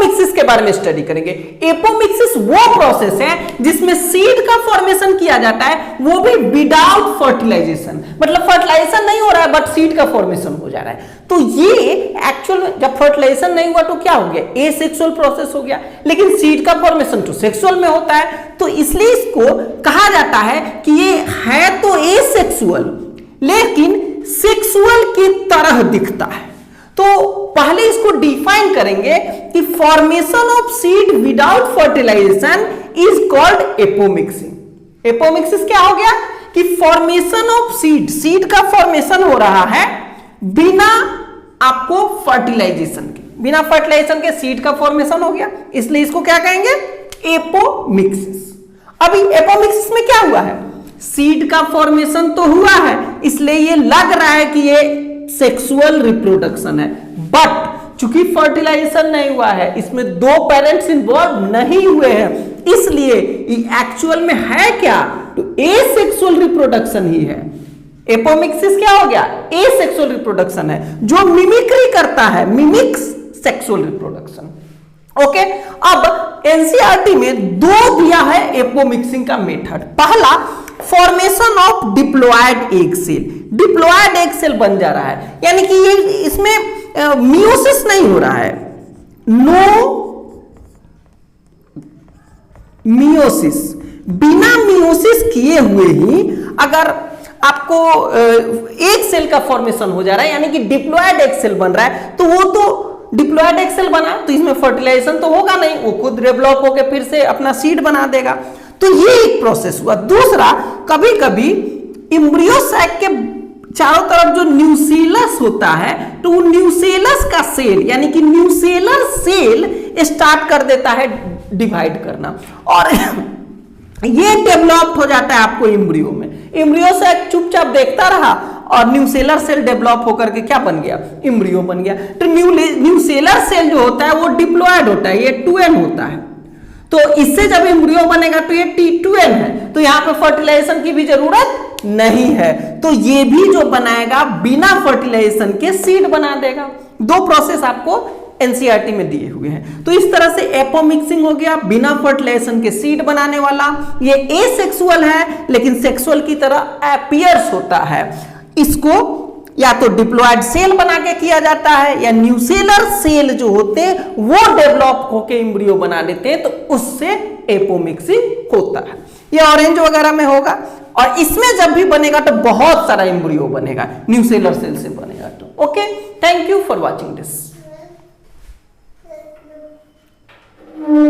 Apomixis के बारे में स्टडी करेंगे। एपोमिक्सिस वो प्रोसेस है जिसमें सीड का फॉर्मेशन किया जाता है, वो भी विदाउट फर्टिलाइजेशन, मतलब फर्टिलाइजेशन नहीं हो रहा है बट सीड का फॉर्मेशन हो जा रहा है। तो ये एक्चुअल में जब फर्टिलाइजेशन नहीं हुआ तो क्या हो गया, एसेक्सुअल प्रोसेस हो गया, लेकिन सीड का फॉर्मेशन तो सेक्सुअल में होता है, तो इसलिए इसको कहा जाता है कि ये है तो एसेक्सुअल लेकिन सेक्सुअल की तरह दिखता है। तो पहले इसको डिफाइन करेंगे कि formation of seed without fertilisation is called apomixis. Apomixis क्या हो गया कि फॉर्मेशन ऑफ सीड, सीड का फॉर्मेशन हो रहा है बिना आपको फर्टिलाइजेशन के, बिना फर्टिलाइजेशन के सीड का फॉर्मेशन हो गया, इसलिए इसको क्या कहेंगे, एपोमिक्सिस। अभी एपोमिक्सिस में क्या हुआ है, सीड का फॉर्मेशन तो हुआ है, इसलिए ये लग रहा है कि ये सेक्सुअल रिप्रोडक्शन है, बट चूंकि फर्टिलाइजेशन नहीं हुआ है, इसमें दो पेरेंट्स इन्वॉल्व नहीं हुए हैं, इसलिए एक्चुअल में है क्या, तो एसेक्सुअल रिप्रोडक्शन ही है। एपोमिक्सिस क्या हो गया, एसेक्सुअल रिप्रोडक्शन है, जो मिमिक्री करता है, मिमिक्स सेक्सुअल रिप्रोडक्शन। ओके, अब एनसीईआरटी में दो दिया है एपोमिक्सिंग का मेथड। पहला, formation of diploid egg cell, diploid egg cell बन जा रहा है, यानी कि ये इसमें मियोसिस नहीं हो रहा है, नो मियोसिस, बिना मियोसिस किए हुए ही अगर आपको एग सेल का फॉर्मेशन हो जा रहा है, यानी कि डिप्लॉयड एग सेल बन रहा है, तो वो तो डिप्लॉयड एग सेल बना तो इसमें फर्टिलाइजेशन तो होगा नहीं, वो खुद डेवलप होकर फिर से अपना सीड बना देगा, तो ये एक प्रोसेस हुआ। दूसरा, कभी कभी एम्ब्रियो सैक के चारों तरफ जो न्यूसेलस होता है, तो वो न्यूसेलस का सेल यानी कि न्यूसेलर सेल स्टार्ट कर देता है डिवाइड करना, और ये डेवलप हो जाता है आपको एम्ब्रियो में। एम्ब्रियो सैक चुपचाप देखता रहा और न्यूसेलर सेल डेवलप होकर के क्या बन गया, एम्ब्रियो बन गया। तो न्यूसेलर सेल जो होता है वो डिप्लॉयड होता है, ये 2n होता है, तो इससे जब एम्ब्रियो बनेगा तो ये T2n है, तो यहां पे फर्टिलाइजेशन की भी जरूरत नहीं है, तो ये भी जो बनाएगा बिना फर्टिलाइजेशन के सीड बना देगा। दो प्रोसेस आपको एनसीईआरटी में दिए हुए हैं। तो इस तरह से एपोमिक्सिंग हो गया, बिना फर्टिलाइजेशन के सीड बनाने वाला, ये एसेक्सुअल है लेकिन सेक्सुअल की तरह अपीयर्स होता है। इसको या तो डिप्लॉयड सेल बना के किया जाता है, या न्यूसेलर सेल जो होते हैं वो डेवलप होके एम्ब्रियो बना देते हैं, तो उससे एपोमिक्सिंग होता है। ये ऑरेंज वगैरह में होगा, और इसमें जब भी बनेगा तो बहुत सारा एम्ब्रियो बनेगा, न्यूसेलर सेल से बनेगा। तो okay, thank you for watching this.